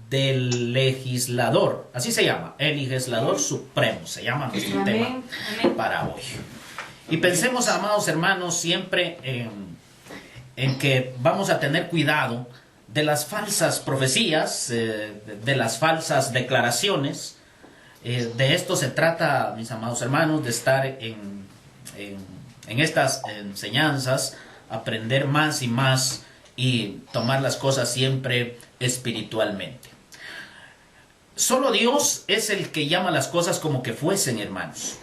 del legislador, así se llama, el legislador supremo, se llama nuestro tema para hoy. Y pensemos, amados hermanos, siempre en que vamos a tener cuidado de las falsas profecías, de las falsas declaraciones. De esto se trata, mis amados hermanos, de estar en estas enseñanzas, aprender más y más y tomar las cosas siempre espiritualmente. Solo Dios es el que llama las cosas como que fuesen, hermanos.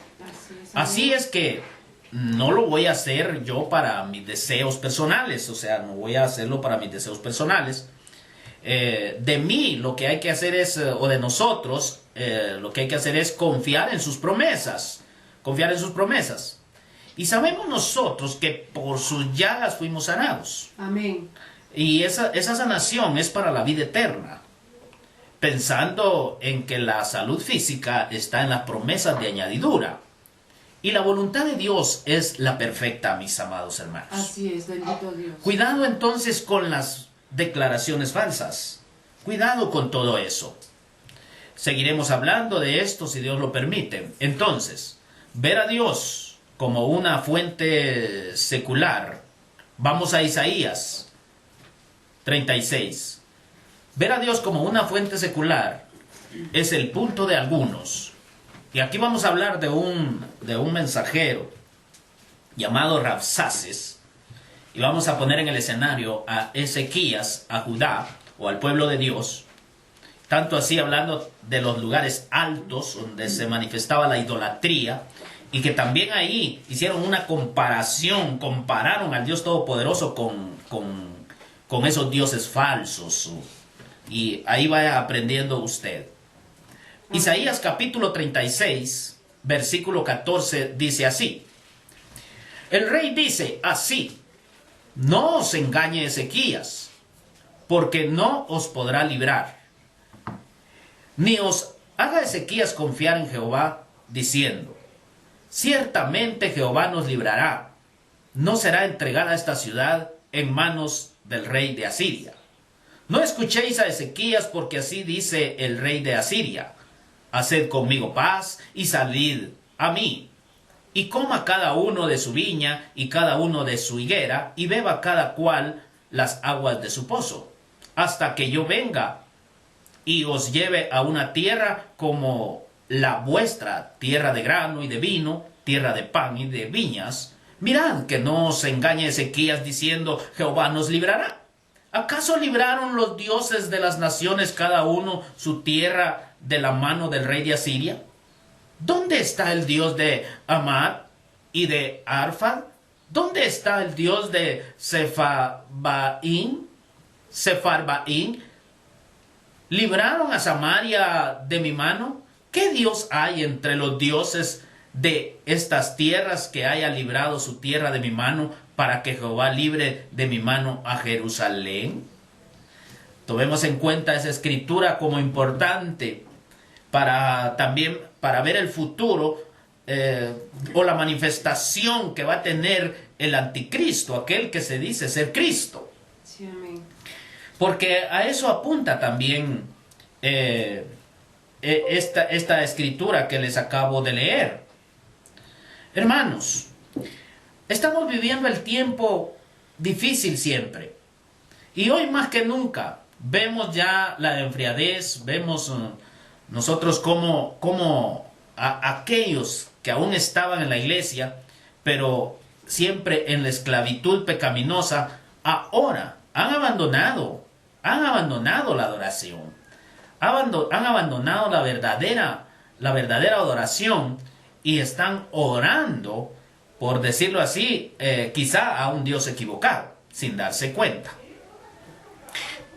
Así es que no lo voy a hacer yo para mis deseos personales, o sea, no voy a hacerlo para mis deseos personales. De mí lo que hay que hacer es, o de nosotros, lo que hay que hacer es confiar en sus promesas, confiar en sus promesas. Y sabemos nosotros que por sus llagas fuimos sanados. Amén. Y esa sanación es para la vida eterna, pensando en que la salud física está en las promesas de añadidura. Y la voluntad de Dios es la perfecta, mis amados hermanos. Así es, bendito Dios. Cuidado entonces con las declaraciones falsas. Cuidado con todo eso. Seguiremos hablando de esto si Dios lo permite. Entonces, ver a Dios como una fuente secular. Vamos a Isaías 36. Ver a Dios como una fuente secular es el punto de algunos. Y aquí vamos a hablar de un mensajero llamado Rabsaces. Y vamos a poner en el escenario a Ezequías, a Judá, o al pueblo de Dios. Tanto así hablando de los lugares altos donde se manifestaba la idolatría. Y que también ahí hicieron una comparación, compararon al Dios Todopoderoso con esos dioses falsos. Y ahí vaya aprendiendo usted. Isaías capítulo 36, versículo 14, dice así. El rey dice así: no os engañe Ezequías, porque no os podrá librar. Ni os haga Ezequías confiar en Jehová, diciendo: ciertamente Jehová nos librará. No será entregada esta ciudad en manos del rey de Asiria. No escuchéis a Ezequías, porque así dice el rey de Asiria: haced conmigo paz y salid a mí. Y coma cada uno de su viña y cada uno de su higuera, y beba cada cual las aguas de su pozo, hasta que yo venga y os lleve a una tierra como la vuestra, tierra de grano y de vino, tierra de pan y de viñas. Mirad que no os engañe Ezequías diciendo: Jehová nos librará. ¿Acaso libraron los dioses de las naciones cada uno su tierra de la mano del rey de Asiria? ¿Dónde está el Dios de Amad y de Arfad? ¿Dónde está el Dios de Sefarbaín? ¿Libraron a Samaria de mi mano? ¿Qué Dios hay entre los dioses de estas tierras que haya librado su tierra de mi mano, para que Jehová libre de mi mano a Jerusalén? Tomemos en cuenta esa escritura como importante también para ver el futuro o la manifestación que va a tener el anticristo, aquel que se dice ser Cristo. Sí, amén. Porque a eso apunta también esta escritura que les acabo de leer. Hermanos, estamos viviendo el tiempo difícil siempre. Y hoy más que nunca vemos ya la enfriadez, vemos nosotros como aquellos que aún estaban en la iglesia, pero siempre en la esclavitud pecaminosa, ahora han abandonado la adoración, han abandonado la verdadera adoración y están orando, por decirlo así, quizá a un Dios equivocado, sin darse cuenta.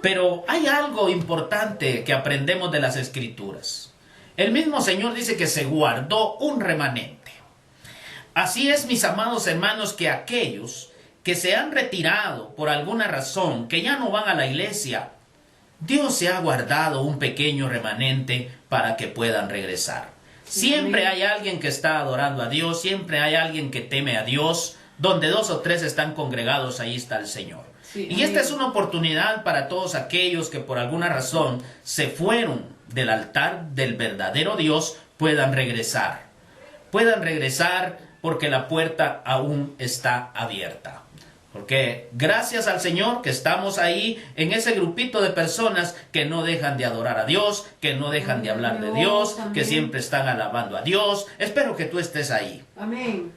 Pero hay algo importante que aprendemos de las Escrituras. El mismo Señor dice que se guardó un remanente. Así es, mis amados hermanos, que aquellos que se han retirado por alguna razón, que ya no van a la iglesia, Dios se ha guardado un pequeño remanente para que puedan regresar. Siempre hay alguien que está adorando a Dios, siempre hay alguien que teme a Dios. Donde 2 o 3 están congregados, ahí está el Señor. Sí, y amén. esta es una oportunidad para todos aquellos que por alguna razón se fueron del altar del verdadero Dios, puedan regresar. Puedan regresar porque la puerta aún está abierta. Porque gracias al Señor que estamos ahí en ese grupito de personas que no dejan de adorar a Dios, que no dejan de hablar de Dios, que siempre están alabando a Dios. Espero que tú estés ahí. Amén.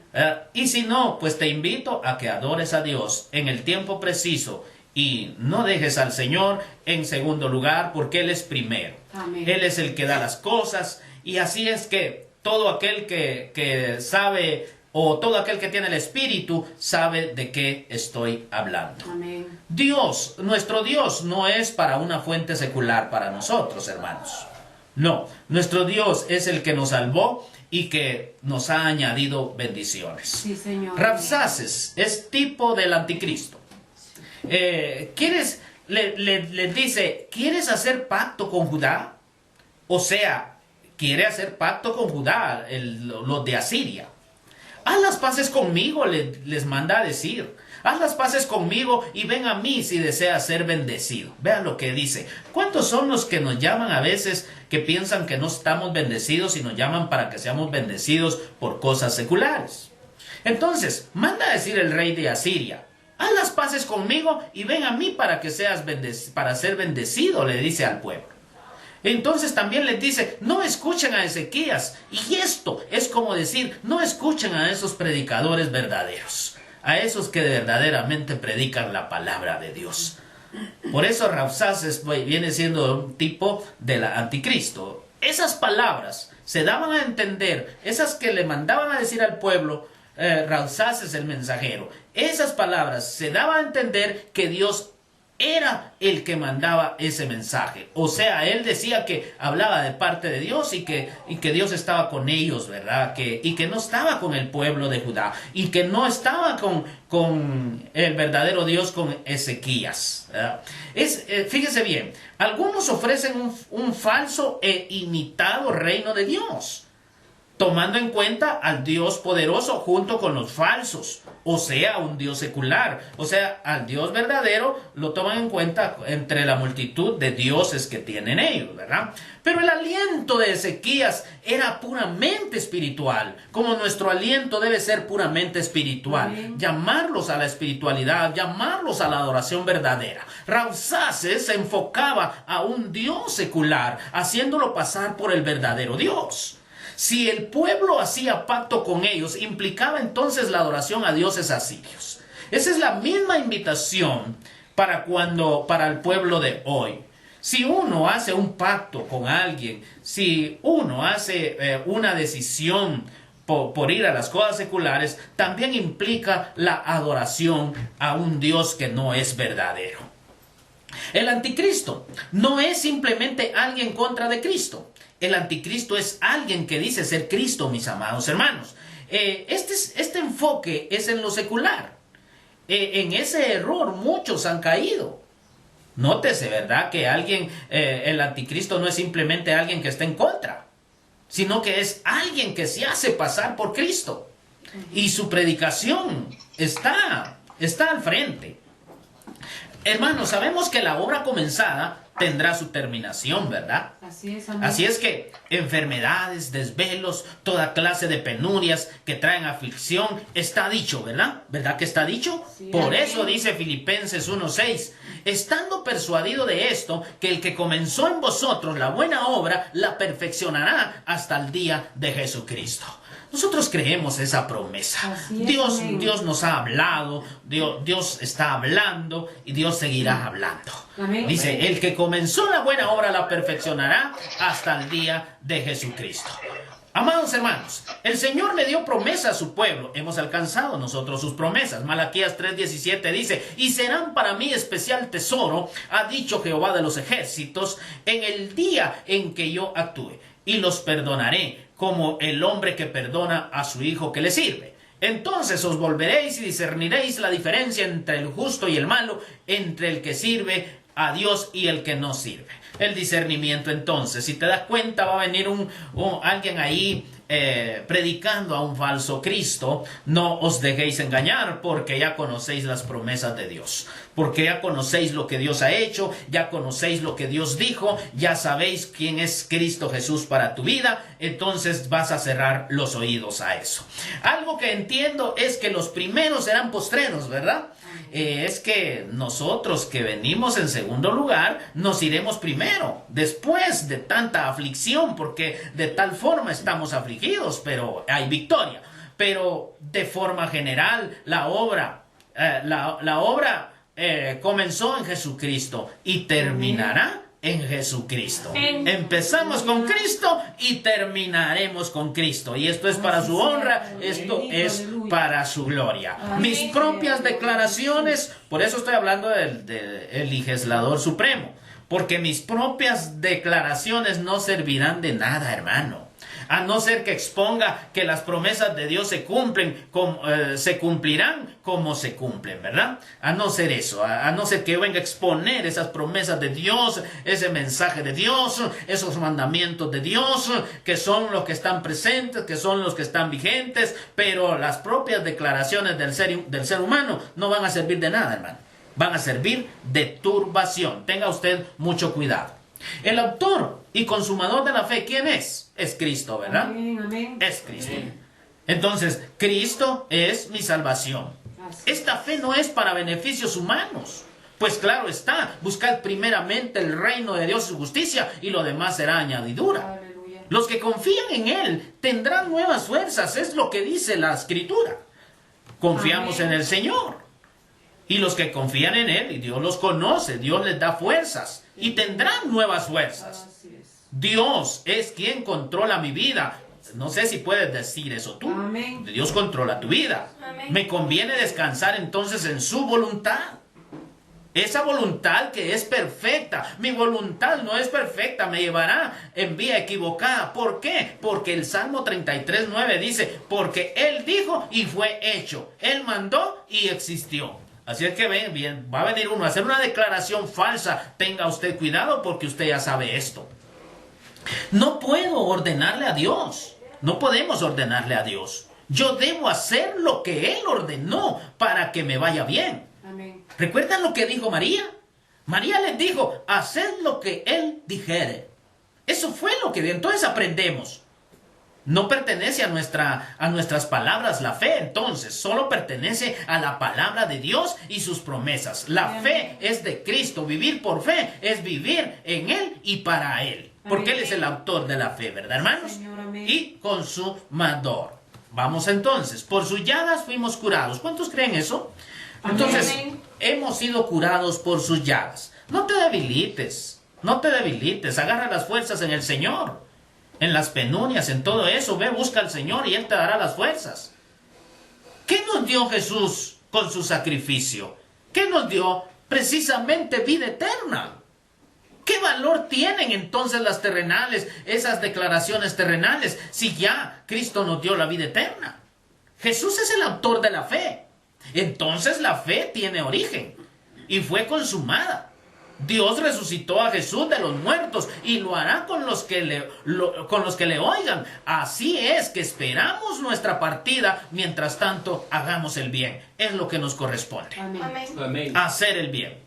Y si no, pues te invito a que adores a Dios en el tiempo preciso y no dejes al Señor en segundo lugar porque Él es primero. Amén. Él es el que da las cosas y así es que todo aquel que sabe o todo aquel que tiene el Espíritu sabe de qué estoy hablando. Amén. Dios, nuestro Dios no es para una fuente secular para nosotros, hermanos. No, nuestro Dios es el que nos salvó y que nos ha añadido bendiciones. Sí, Señor. Rabsaces es tipo del anticristo. Le dice, ¿quieres hacer pacto con Judá? O sea, quiere hacer pacto con Judá, los de Asiria. Haz las paces conmigo, les manda a decir. Haz las paces conmigo y ven a mí si deseas ser bendecido. Vean lo que dice. ¿Cuántos son los que nos llaman a veces que piensan que no estamos bendecidos y nos llaman para que seamos bendecidos por cosas seculares? Entonces, manda a decir el rey de Asiria. Haz las paces conmigo y ven a mí para que seas para ser bendecido, le dice al pueblo. Entonces también les dice, no escuchen a Ezequías. Y esto es como decir, no escuchen a esos predicadores verdaderos, a esos que verdaderamente predican la palabra de Dios. Por eso Rabsaces viene siendo un tipo del anticristo. Esas palabras se daban a entender, esas que le mandaban a decir al pueblo, Rabsaces el mensajero. Esas palabras se daban a entender que Dios era el que mandaba ese mensaje. O sea, él decía que hablaba de parte de Dios y que Dios estaba con ellos, ¿verdad? Y que no estaba con el pueblo de Judá. Y que no estaba con el verdadero Dios, con Ezequías, ¿verdad? Fíjese bien, algunos ofrecen un falso e imitado reino de Dios, tomando en cuenta al Dios poderoso junto con los falsos, o sea, un Dios secular. O sea, al Dios verdadero lo toman en cuenta entre la multitud de dioses que tienen ellos, ¿verdad? Pero el aliento de Ezequías era puramente espiritual, como nuestro aliento debe ser puramente espiritual. Amén. Llamarlos a la espiritualidad, llamarlos a la adoración verdadera. Rabsaces se enfocaba a un Dios secular, haciéndolo pasar por el verdadero Dios. Si el pueblo hacía pacto con ellos, implicaba entonces la adoración a dioses asirios. Esa es la misma invitación para el pueblo de hoy. Si uno hace un pacto con alguien, si uno hace una decisión por ir a las cosas seculares, también implica la adoración a un Dios que no es verdadero. El anticristo no es simplemente alguien en contra de Cristo. El anticristo es alguien que dice ser Cristo, mis amados hermanos. Este enfoque es en lo secular. En ese error muchos han caído. Nótese, ¿verdad? Que el anticristo no es simplemente alguien que está en contra, sino que es alguien que se hace pasar por Cristo. Y su predicación está al frente. Hermanos, sabemos que la obra comenzada tendrá su terminación, ¿verdad? Así es, amén. Así es que enfermedades, desvelos, toda clase de penurias que traen aflicción, está dicho, ¿verdad? ¿Verdad que está dicho? Sí, Por amén. eso dice Filipenses 1:6, estando persuadido de esto, que el que comenzó en vosotros la buena obra, la perfeccionará hasta el día de Jesucristo. Nosotros creemos esa promesa. Así es, Dios amén. nos ha hablado, Dios está hablando y Dios seguirá hablando. Amén. Dice, el que comenzó la buena obra la perfeccionará hasta el día de Jesucristo. Amados hermanos, el Señor le dio promesa a su pueblo. Hemos alcanzado nosotros sus promesas. Malaquías 3:17 dice, y serán para mí especial tesoro, ha dicho Jehová de los ejércitos, en el día en que yo actúe. Y los perdonaré, como el hombre que perdona a su hijo que le sirve. Entonces os volveréis y discerniréis la diferencia entre el justo y el malo, entre el que sirve a Dios y el que no sirve. El discernimiento, entonces, si te das cuenta, va a venir alguien ahí predicando a un falso Cristo. No os dejéis engañar, porque ya conocéis las promesas de Dios, porque ya conocéis lo que Dios ha hecho, ya conocéis lo que Dios dijo, ya sabéis quién es Cristo Jesús para tu vida. Entonces vas a cerrar los oídos a eso. Algo que entiendo es que los primeros serán postreros, ¿verdad? Es que nosotros que venimos en segundo lugar, nos iremos primero, después de tanta aflicción, porque de tal forma estamos afligidos, pero hay victoria. Pero de forma general, la obra comenzó en Jesucristo y terminará en Jesucristo. Empezamos con Cristo y terminaremos con Cristo. Y esto es para su honra, esto es para su gloria. Mis propias declaraciones, por eso estoy hablando del legislador supremo, porque mis propias declaraciones no servirán de nada, hermano. A no ser que exponga que las promesas de Dios se cumplirán como se cumplen, ¿verdad? A no ser eso, a no ser que yo venga a exponer esas promesas de Dios, ese mensaje de Dios, esos mandamientos de Dios, que son los que están presentes, que son los que están vigentes, pero las propias declaraciones del ser humano no van a servir de nada, hermano. Van a servir de turbación. Tenga usted mucho cuidado. El autor y consumador de la fe, ¿quién es? Es Cristo, ¿verdad? Amén, amén. Es Cristo. Entonces, Cristo es mi salvación. Esta fe no es para beneficios humanos. Pues claro está, buscad primeramente el reino de Dios y su justicia, y lo demás será añadidura. Aleluya. Los que confían en Él tendrán nuevas fuerzas, es lo que dice la Escritura. Confiamos Amén. en el Señor. Y los que confían en Él, y Dios los conoce, Dios les da fuerzas y tendrán nuevas fuerzas. Así es. Dios es quien controla mi vida. No sé si puedes decir eso tú. Amén. Dios controla tu vida. Amén. Me conviene descansar entonces en su voluntad. Esa voluntad que es perfecta. Mi voluntad no es perfecta, me llevará en vía equivocada. ¿Por qué? Porque el Salmo 33:9 dice, porque Él dijo y fue hecho. Él mandó y existió. Así es que bien, va a venir uno a hacer una declaración falsa. Tenga usted cuidado porque usted ya sabe esto. No puedo ordenarle a Dios. No podemos ordenarle a Dios. Yo debo hacer lo que Él ordenó para que me vaya bien. Amén. ¿Recuerdan lo que dijo María? María les dijo, haced lo que Él dijere. Eso fue lo que entonces aprendemos. No pertenece a nuestras palabras la fe, entonces solo pertenece a la palabra de Dios y sus promesas. La fe es de Cristo. Vivir por fe es vivir en Él y para Él. Porque Él es el autor de la fe, ¿verdad, hermanos? Señor, amén. Y consumador. Vamos entonces, por sus llagas fuimos curados. ¿Cuántos creen eso? Entonces, Amén. hemos sido curados por sus llagas. No te debilites, agarra las fuerzas en el Señor. En las penurias, en todo eso, ve, busca al Señor y Él te dará las fuerzas. ¿Qué nos dio Jesús con su sacrificio? ¿Qué nos dio? Precisamente vida eterna. ¿Qué valor tienen entonces las terrenales, esas declaraciones terrenales, si ya Cristo nos dio la vida eterna? Jesús es el autor de la fe. Entonces la fe tiene origen y fue consumada. Dios resucitó a Jesús de los muertos y lo hará con los que le oigan. Así es que esperamos nuestra partida. Mientras tanto, hagamos el bien. Es lo que nos corresponde. Amén. Amén. Amén. Hacer el bien.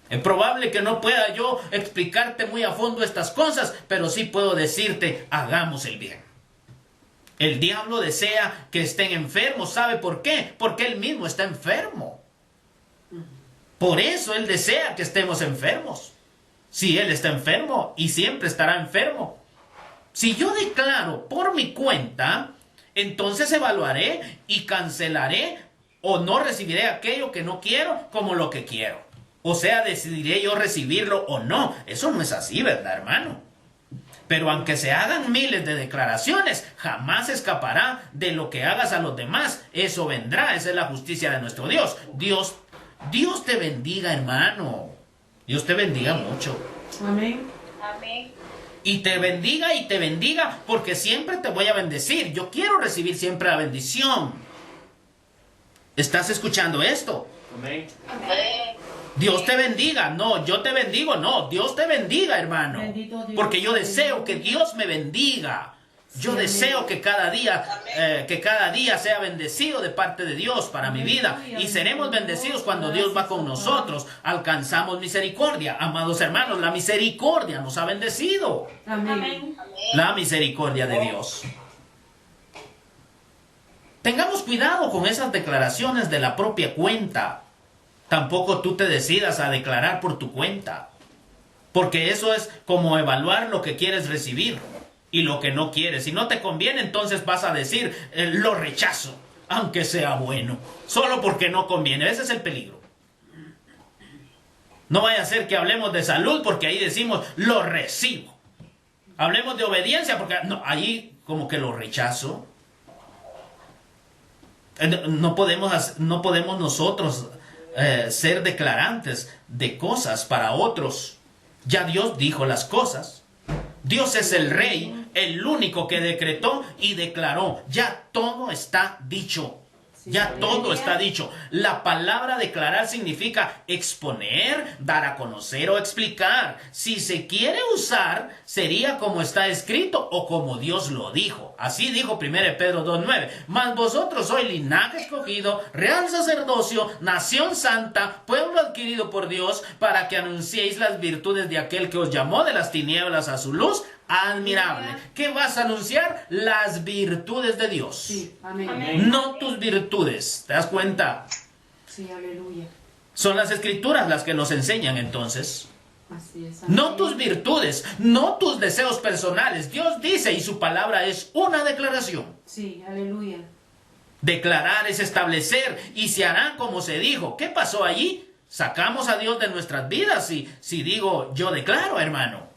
Es probable que no pueda yo explicarte muy a fondo estas cosas, pero sí puedo decirte, hagamos el bien. El diablo desea que estén enfermos. ¿Sabe por qué? Porque él mismo está enfermo. Por eso Él desea que estemos enfermos. Si Él está enfermo y siempre estará enfermo. Si yo declaro por mi cuenta, entonces evaluaré y cancelaré o no recibiré aquello que no quiero como lo que quiero. O sea, decidiré yo recibirlo o no. Eso no es así, ¿verdad, hermano? Pero aunque se hagan miles de declaraciones, jamás escapará de lo que hagas a los demás. Eso vendrá, esa es la justicia de nuestro Dios. Dios te bendiga, hermano. Dios te bendiga mucho. Amén. Amén. Y te bendiga porque siempre te voy a bendecir. Yo quiero recibir siempre la bendición. ¿Estás escuchando esto? Amén. Amén. Dios te bendiga. No, yo te bendigo. No, Dios te bendiga, hermano. Bendito Dios. Porque yo deseo que Dios me bendiga. Yo Sí, deseo amén. que cada día sea bendecido de parte de Dios para mi vida. Y seremos bendecidos cuando Dios va con nosotros. Alcanzamos misericordia. Amados hermanos, la misericordia nos ha bendecido. Amén. La misericordia de Dios. Tengamos cuidado con esas declaraciones de la propia cuenta. Tampoco tú te decidas a declarar por tu cuenta. Porque eso es como evaluar lo que quieres recibir y lo que no quieres. Si no te conviene, entonces vas a decir, lo rechazo, aunque sea bueno. Solo porque no conviene. Ese es el peligro. No vaya a ser que hablemos de salud porque ahí decimos, lo recibo. Hablemos de obediencia porque no, ahí como que lo rechazo. No podemos nosotros ser declarantes de cosas para otros. Ya Dios dijo las cosas. Dios es el rey, el único que decretó y declaró. Ya todo está dicho. Ya todo está dicho. La palabra declarar significa exponer, dar a conocer o explicar. Si se quiere usar, sería como está escrito o como Dios lo dijo. Así dijo 1 Pedro 2:9. Mas vosotros sois linaje escogido, real sacerdocio, nación santa, pueblo adquirido por Dios, para que anunciéis las virtudes de aquel que os llamó de las tinieblas a su luz admirable. ¿Qué vas a anunciar? Las virtudes de Dios. Sí, amén. No tus virtudes. ¿Te das cuenta? Sí, aleluya. Son las escrituras las que nos enseñan entonces. Así es. Amén. No tus virtudes, no tus deseos personales. Dios dice y su palabra es una declaración. Sí, aleluya. Declarar es establecer y se hará como se dijo. ¿Qué pasó allí? Sacamos a Dios de nuestras vidas si digo yo declaro, hermano.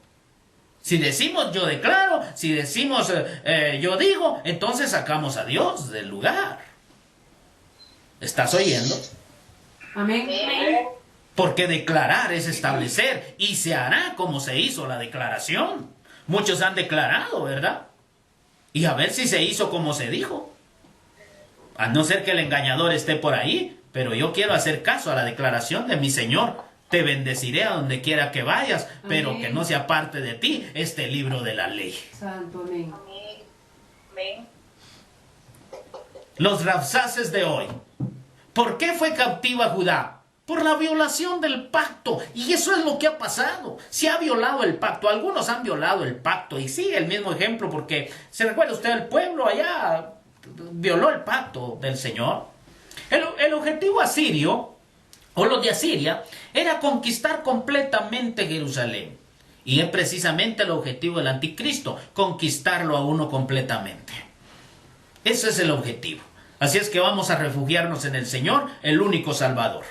Si decimos yo declaro, si decimos yo digo, entonces sacamos a Dios del lugar. ¿Estás oyendo? Amén. Porque declarar es establecer y se hará como se hizo la declaración. Muchos han declarado, ¿verdad? Y a ver si se hizo como se dijo. A no ser que el engañador esté por ahí, pero yo quiero hacer caso a la declaración de mi Señor. Te bendeciré a donde quiera que vayas, pero Amén. que no sea parte de ti este libro de la ley. Santo, amén. Amén. Los Rabsaces de hoy. ¿Por qué fue cautiva Judá? Por la violación del pacto. Y eso es lo que ha pasado. Se ha violado el pacto. Algunos han violado el pacto. Y sigue el mismo ejemplo porque, ¿se recuerda usted? El pueblo allá violó el pacto del Señor. El objetivo asirio, o los de Asiria, era conquistar completamente Jerusalén. Y es precisamente el objetivo del anticristo, conquistarlo a uno completamente. Ese es el objetivo. Así es que vamos a refugiarnos en el Señor, el único Salvador.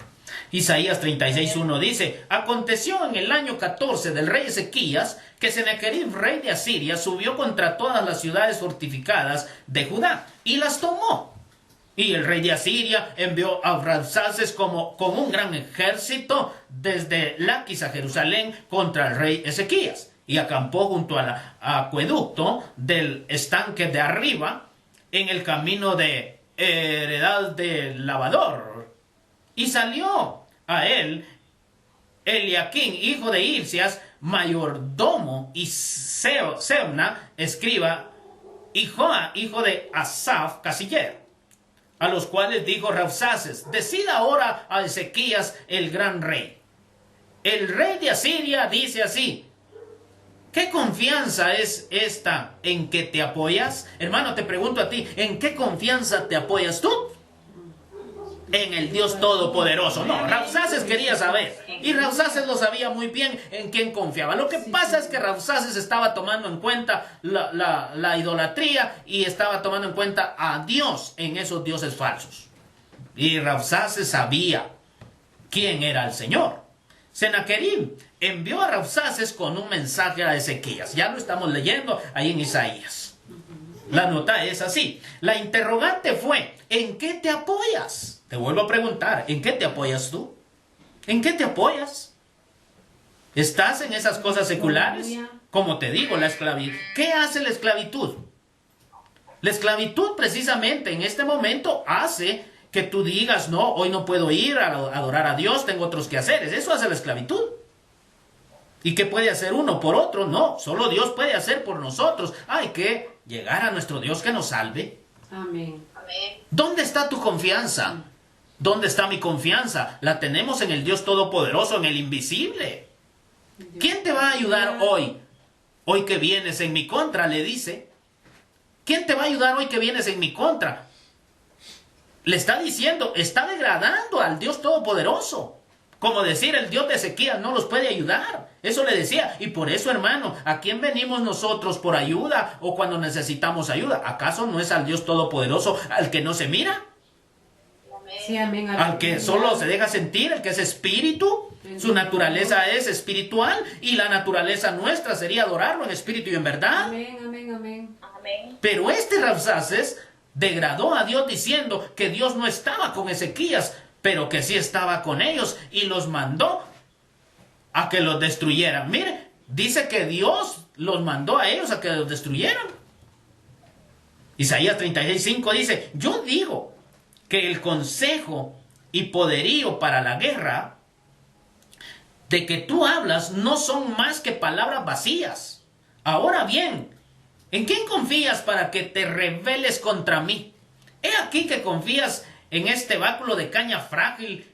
Isaías 36:1 dice, aconteció en el año 14 del rey Ezequías que Sennacherib, rey de Asiria, subió contra todas las ciudades fortificadas de Judá y las tomó. Y el rey de Asiria envió a Rabsaces con un gran ejército desde Laquis a Jerusalén contra el rey Ezequías. Y acampó junto al acueducto del estanque de arriba en el camino de Heredad del Lavador. Y salió a él Eliaquín, hijo de Hilcias, mayordomo, y Sebna, escriba, y Joa, hijo de Asaf, casillero. A los cuales dijo Rabsaces, decida ahora a Ezequías el gran rey. El rey de Asiria dice así, ¿qué confianza es esta en que te apoyas? Hermano, te pregunto a ti, ¿en qué confianza te apoyas tú? En el Dios Todopoderoso. No, Rabsaces quería saber. Y Rabsaces lo sabía muy bien en quién confiaba. Lo que pasa es que Rabsaces estaba tomando en cuenta la idolatría y estaba tomando en cuenta a Dios en esos dioses falsos. Y Rabsaces sabía quién era el Señor. Sennacherib envió a Rabsaces con un mensaje a Ezequías. Ya lo estamos leyendo ahí en Isaías. La nota es así. La interrogante fue, ¿en qué te apoyas? Te vuelvo a preguntar, ¿en qué te apoyas tú? ¿En qué te apoyas? ¿Estás en esas cosas seculares? Como te digo, la esclavitud. ¿Qué hace la esclavitud? La esclavitud precisamente en este momento hace que tú digas, no, hoy no puedo ir a adorar a Dios, tengo otros quehaceres. Eso hace la esclavitud. ¿Y qué puede hacer uno por otro? No, solo Dios puede hacer por nosotros. Hay que llegar a nuestro Dios que nos salve. Amén. Amén. ¿Dónde está tu confianza? ¿Dónde está mi confianza? La tenemos en el Dios Todopoderoso, en el invisible. ¿Quién te va a ayudar hoy? Hoy que vienes en mi contra, le dice. ¿Quién te va a ayudar hoy que vienes en mi contra? Le está diciendo, está degradando al Dios Todopoderoso. Como decir, el Dios de Ezequías no los puede ayudar. Eso le decía. Y por eso, hermano, ¿a quién venimos nosotros por ayuda o cuando necesitamos ayuda? ¿Acaso no es al Dios Todopoderoso al que no se mira? Sí, amén. Al que solo se deja sentir, el que es espíritu. Su naturaleza es espiritual y la naturaleza nuestra sería adorarlo en espíritu y en verdad. Amén, amén, amén. Amén. Pero este Rabsaces degradó a Dios diciendo que Dios no estaba con Ezequías, pero que sí estaba con ellos y los mandó a que los destruyeran. Mire, dice que Dios los mandó a ellos a que los destruyeran. Isaías 36:5 dice, yo digo que el consejo y poderío para la guerra de que tú hablas no son más que palabras vacías. Ahora bien, ¿en quién confías para que te rebeles contra mí? He aquí que confías en este báculo de caña frágil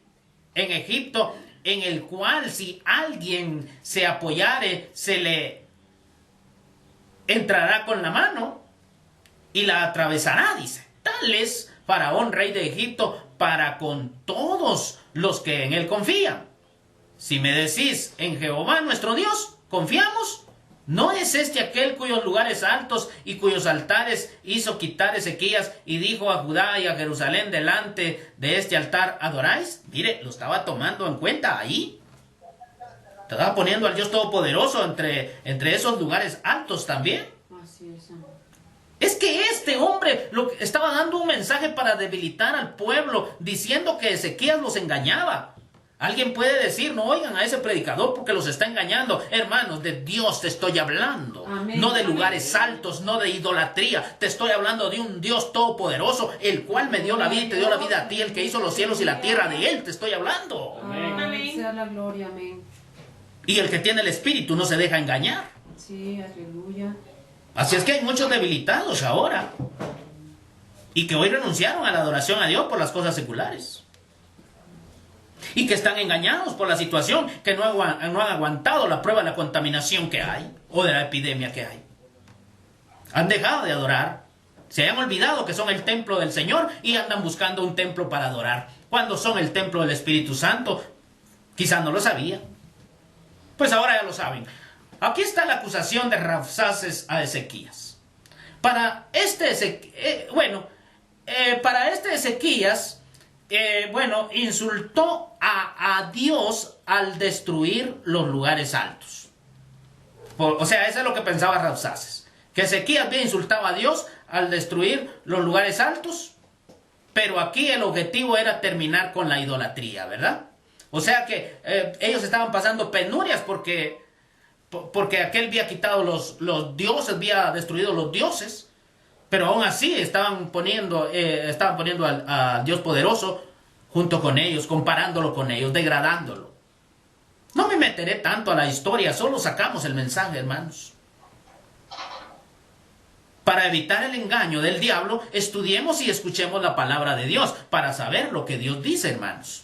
en Egipto, en el cual si alguien se apoyare, se le entrará con la mano y la atravesará, dice. Tal es Faraón, rey de Egipto, para con todos los que en él confían. Si me decís, en Jehová nuestro Dios, ¿confiamos? ¿No es este aquel cuyos lugares altos y cuyos altares hizo quitar Ezequías y dijo a Judá y a Jerusalén, delante de este altar adoráis? Mire, lo estaba tomando en cuenta ahí. Estaba poniendo al Dios Todopoderoso entre esos lugares altos también. Así es, amén. Es que este hombre estaba dando un mensaje para debilitar al pueblo, diciendo que Ezequías los engañaba. Alguien puede decir, no oigan a ese predicador porque los está engañando. Hermanos, de Dios te estoy hablando. Amén, No de amén. lugares altos, no de idolatría. Te estoy hablando de un Dios todopoderoso, el cual me dio la vida y te dio la vida a ti, el que hizo los cielos y la tierra. De él te estoy hablando. Amén. Sea la gloria, amén. Y el que tiene el espíritu no se deja engañar. Sí, aleluya. Así es que hay muchos debilitados ahora. Y que hoy renunciaron a la adoración a Dios por las cosas seculares. Y que están engañados por la situación, que no han aguantado la prueba de la contaminación que hay, o de la epidemia que hay. Han dejado de adorar, se han olvidado que son el templo del Señor y andan buscando un templo para adorar. Cuando son el templo del Espíritu Santo, quizás no lo sabían. Pues ahora ya lo saben. Aquí está la acusación de Rabsaces a Ezequías. Para este Ezequías, insultó a Dios al destruir los lugares altos. Eso es lo que pensaba Rabsaces. Que Ezequías había insultado a Dios al destruir los lugares altos. Pero aquí el objetivo era terminar con la idolatría, ¿verdad? O sea que ellos estaban pasando penurias porque aquel había quitado los dioses, había destruido los dioses. Pero aún así estaban poniendo al Dios poderoso junto con ellos, comparándolo con ellos, degradándolo. No me meteré tanto a la historia, solo sacamos el mensaje, hermanos. Para evitar el engaño del diablo, estudiemos y escuchemos la palabra de Dios para saber lo que Dios dice, hermanos.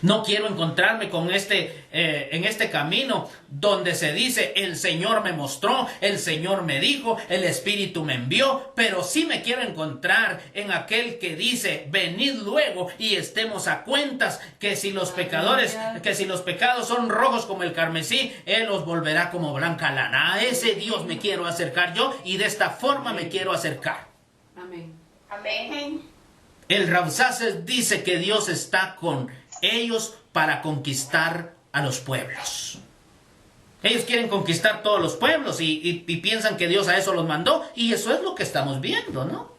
No quiero encontrarme en este camino donde se dice, el Señor me mostró, el Señor me dijo, el Espíritu me envió, pero sí me quiero encontrar en aquel que dice, venid luego y estemos a cuentas, que si los pecados son rojos como el carmesí, Él los volverá como blanca lana. A ese Dios me quiero acercar yo y de esta forma me quiero acercar. Amén. Amén. El Rabsaces dice que Dios está con ellos para conquistar a los pueblos. Ellos quieren conquistar todos los pueblos y piensan que Dios a eso los mandó, y eso es lo que estamos viendo, ¿no?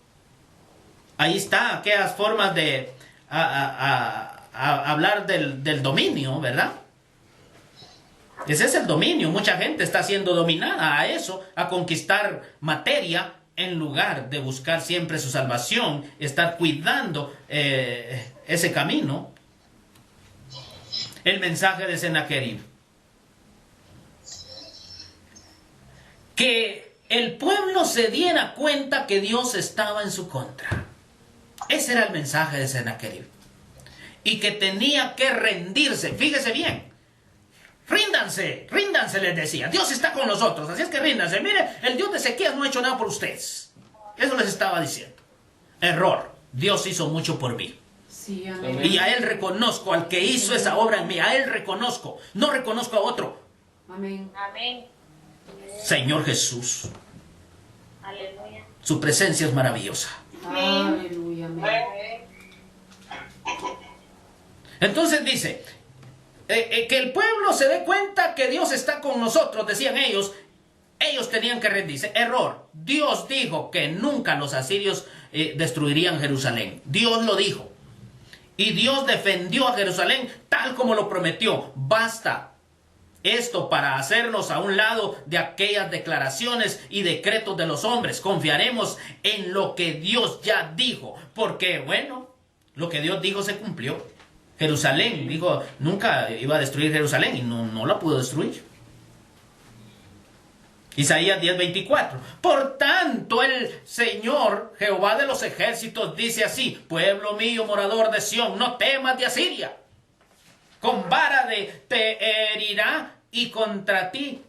Ahí está aquellas formas de hablar del dominio, ¿verdad? Ese es el dominio. Mucha gente está siendo dominada a eso, a conquistar materia en lugar de buscar siempre su salvación, estar cuidando ese camino, el mensaje de Sennacherib, que el pueblo se diera cuenta que Dios estaba en su contra. Ese era el mensaje de Sennacherib. Y que tenía que rendirse. Fíjese bien. Ríndanse, ríndanse, les decía. Dios está con nosotros, así es que ríndanse. Mire, el Dios de Ezequías no ha hecho nada por ustedes. Eso les estaba diciendo. Error. Dios hizo mucho por mí. Sí, amén. Y a Él reconozco, al que hizo esa obra en mí. A Él reconozco. No reconozco a otro. Amén. Amén. Señor Jesús. Aleluya. Su presencia es maravillosa. Aleluya, amén. Entonces dice, que el pueblo se dé cuenta que Dios está con nosotros, decían ellos. Ellos tenían que rendirse. Error. Dios dijo que nunca los asirios destruirían Jerusalén. Dios lo dijo. Y Dios defendió a Jerusalén tal como lo prometió. Basta esto para hacernos a un lado de aquellas declaraciones y decretos de los hombres. Confiaremos en lo que Dios ya dijo. Porque, bueno, lo que Dios dijo se cumplió. Jerusalén, dijo, nunca iba a destruir Jerusalén y no la pudo destruir. Isaías 10:24. Por tanto, el Señor, Jehová de los ejércitos, dice así: pueblo mío, morador de Sión, no temas de Asiria. Con vara te herirá y contra ti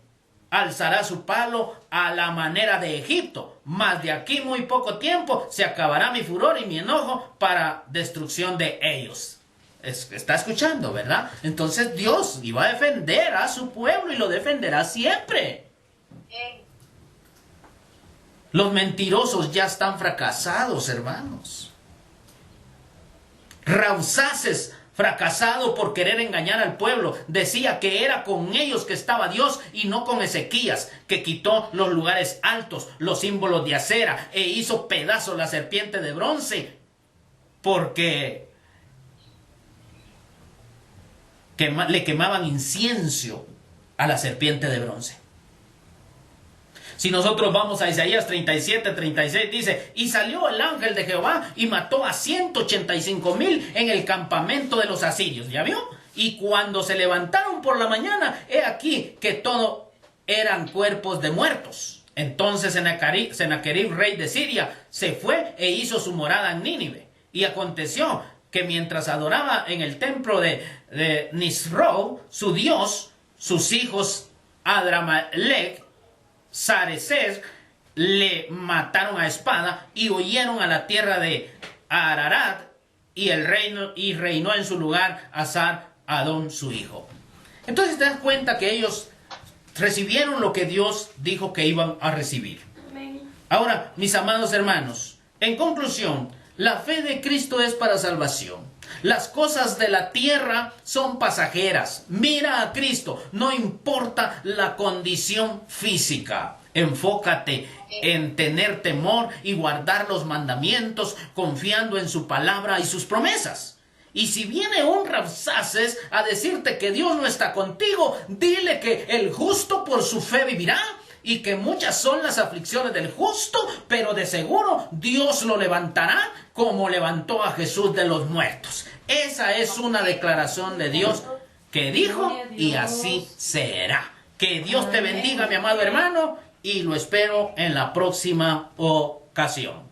alzará su palo a la manera de Egipto. Mas de aquí muy poco tiempo se acabará mi furor y mi enojo para destrucción de ellos. Está escuchando, ¿verdad? Entonces Dios iba a defender a su pueblo y lo defenderá siempre. Los mentirosos ya están fracasados, hermanos. Rabsaces, fracasado por querer engañar al pueblo, decía que era con ellos que estaba Dios y no con Ezequías, que quitó los lugares altos, los símbolos de acera e hizo pedazos la serpiente de bronce, porque le quemaban incienso a la serpiente de bronce. Si nosotros vamos a Isaías 37:36, dice: y salió el ángel de Jehová y mató a 185,000 en el campamento de los asirios. ¿Ya vio? Y cuando se levantaron por la mañana, he aquí que todo eran cuerpos de muertos. Entonces Sennacherib, rey de Siria, se fue e hizo su morada en Nínive. Y aconteció que mientras adoraba en el templo de Nisroch, su dios, sus hijos Adramelech, Sarecer, le mataron a espada y huyeron a la tierra de Ararat, y reinó en su lugar Asar Adón, su hijo. Entonces te das cuenta que ellos recibieron lo que Dios dijo que iban a recibir. Ahora, mis amados hermanos, en conclusión, la fe de Cristo es para salvación. Las cosas de la tierra son pasajeras. Mira a Cristo, no importa la condición física. Enfócate en tener temor y guardar los mandamientos, confiando en su palabra y sus promesas. Y si viene un Rabsaces a decirte que Dios no está contigo, dile que el justo por su fe vivirá, y que muchas son las aflicciones del justo, pero de seguro Dios lo levantará como levantó a Jesús de los muertos. Esa es una declaración de Dios que dijo, y así será. Que Dios te bendiga, mi amado hermano, y lo espero en la próxima ocasión.